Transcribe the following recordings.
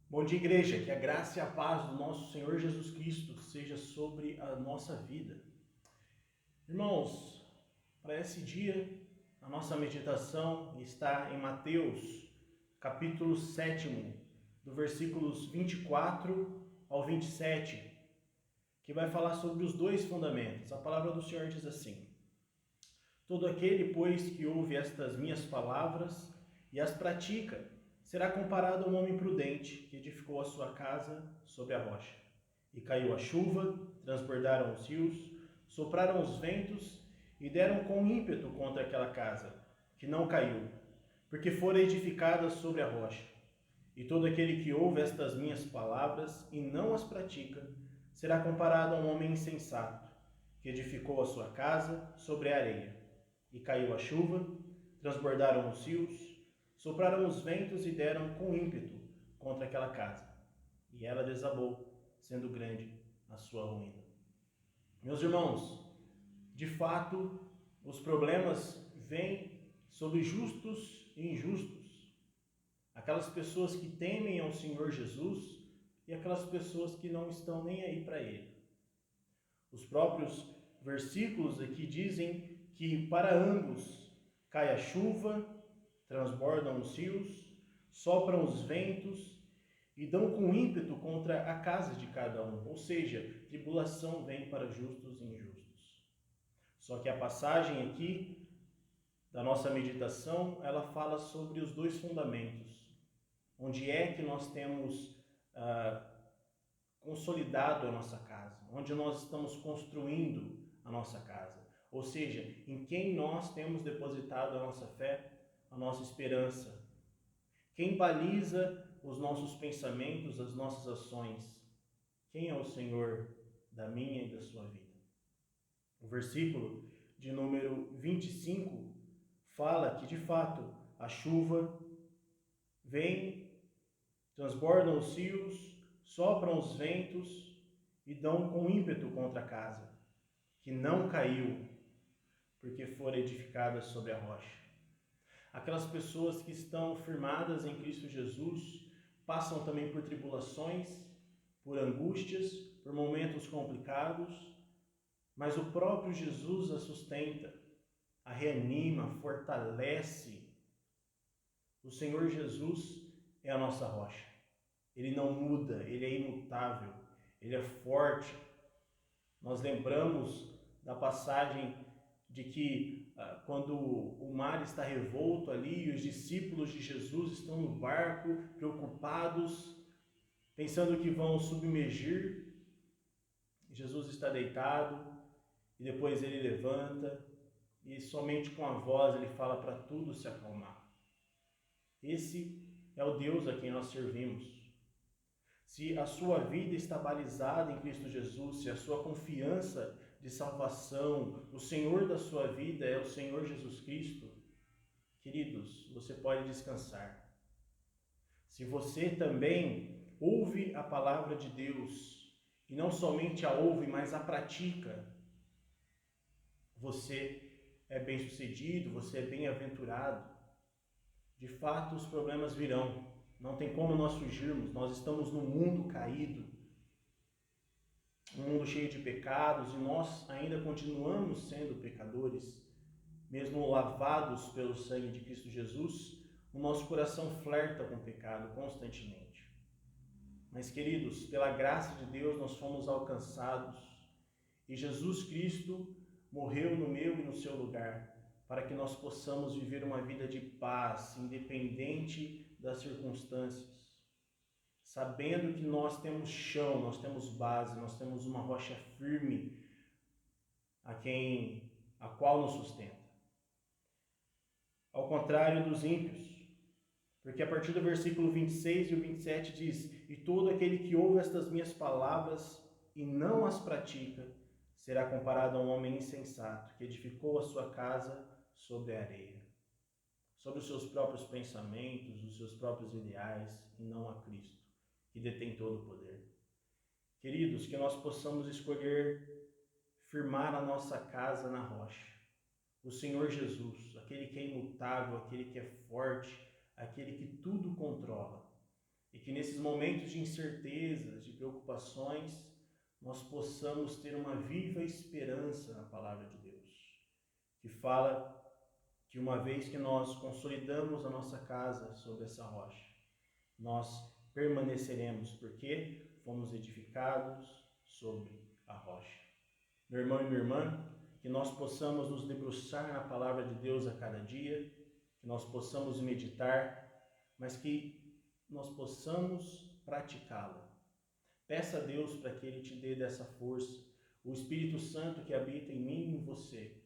Bom dia, igreja. Que a graça e a paz do nosso Senhor Jesus Cristo seja sobre a nossa vida. Irmãos, para esse dia, a nossa meditação está em Mateus, capítulo 7, do versículos 24 ao 27, que vai falar sobre os dois fundamentos. A palavra do Senhor diz assim: Todo aquele, pois, que ouve estas minhas palavras e as pratica, será comparado a um homem prudente que edificou a sua casa sobre a rocha. E caiu a chuva, transbordaram os rios, sopraram os ventos e deram com ímpeto contra aquela casa, que não caiu, porque fora edificada sobre a rocha. E todo aquele que ouve estas minhas palavras e não as pratica, será comparado a um homem insensato, que edificou a sua casa sobre a areia. E caiu a chuva, transbordaram os rios, sopraram os ventos e deram com ímpeto contra aquela casa. E ela desabou, sendo grande a sua ruína. Meus irmãos, de fato, os problemas vêm sobre justos e injustos. Aquelas pessoas que temem ao Senhor Jesus e aquelas pessoas que não estão nem aí para Ele. Os próprios versículos aqui dizem que para ambos cai a chuva, transbordam os rios, sopram os ventos e dão com ímpeto contra a casa de cada um. Ou seja, tribulação vem para justos e injustos. Só que a passagem aqui da nossa meditação, ela fala sobre os dois fundamentos. Onde é que nós temos consolidado a nossa casa, onde nós estamos construindo a nossa casa, ou seja, em quem nós temos depositado a nossa fé, a nossa esperança, quem baliza os nossos pensamentos, as nossas ações, quem é o Senhor da minha e da sua vida. O versículo de número 25 fala que de fato a chuva vem, transbordam os rios, sopram os ventos e dão com ímpeto contra a casa, que não caiu, porque fora edificada sobre a rocha. Aquelas pessoas que estão firmadas em Cristo Jesus passam também por tribulações, por angústias, por momentos complicados, mas o próprio Jesus a sustenta, a reanima, fortalece. O Senhor Jesus é a nossa rocha. Ele não muda, ele é imutável, ele é forte. Nós lembramos da passagem de que quando o mar está revolto ali e os discípulos de Jesus estão no barco, preocupados, pensando que vão submergir, Jesus está deitado e depois ele levanta e somente com a voz ele fala para tudo se acalmar. Esse é o Deus a quem nós servimos. Se a sua vida está balizada em Cristo Jesus, se a sua confiança de salvação, o Senhor da sua vida é o Senhor Jesus Cristo, queridos, você pode descansar. Se você também ouve a palavra de Deus, e não somente a ouve, mas a pratica, você é bem-sucedido, você é bem-aventurado. De fato, os problemas virão. Não tem como nós fugirmos. Nós estamos num mundo caído, um mundo cheio de pecados, e nós ainda continuamos sendo pecadores. Mesmo lavados pelo sangue de Cristo Jesus, o nosso coração flerta com o pecado constantemente. Mas, queridos, pela graça de Deus nós fomos alcançados e Jesus Cristo morreu no meu e no seu lugar, para que nós possamos viver uma vida de paz, independente das circunstâncias, sabendo que nós temos chão, nós temos base, nós temos uma rocha firme a qual nos sustenta. Ao contrário dos ímpios, porque a partir do versículo 26 e o 27 diz: E todo aquele que ouve estas minhas palavras e não as pratica, será comparado a um homem insensato, que edificou a sua casa sobre a areia, sobre os seus próprios pensamentos, os seus próprios ideais, e não a Cristo, que detém todo o poder. Queridos, que nós possamos escolher firmar a nossa casa na rocha, o Senhor Jesus, aquele que é imutável, aquele que é forte, aquele que tudo controla. E que nesses momentos de incertezas, de preocupações, nós possamos ter uma viva esperança na palavra de Deus, que fala que uma vez que nós consolidamos a nossa casa sobre essa rocha, nós permaneceremos, porque fomos edificados sobre a rocha. Meu irmão e minha irmã, que nós possamos nos debruçar na palavra de Deus a cada dia, que nós possamos meditar, mas que nós possamos praticá-la. Peça a Deus para que Ele te dê dessa força. O Espírito Santo que habita em mim e em você,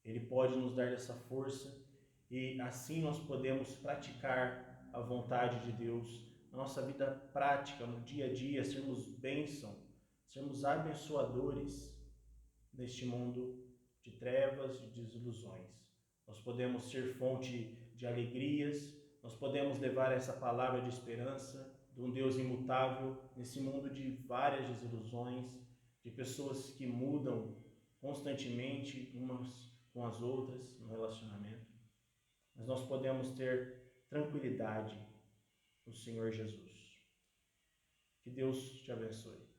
Ele pode nos dar essa força e assim nós podemos praticar a vontade de Deus na nossa vida prática, no dia a dia, sermos bênção, sermos abençoadores neste mundo de trevas e desilusões. Nós podemos ser fonte de alegrias, nós podemos levar essa palavra de esperança de um Deus imutável nesse mundo de várias desilusões, de pessoas que mudam constantemente umas com as outras no relacionamento. Mas nós podemos ter tranquilidade no Senhor Jesus. Que Deus te abençoe.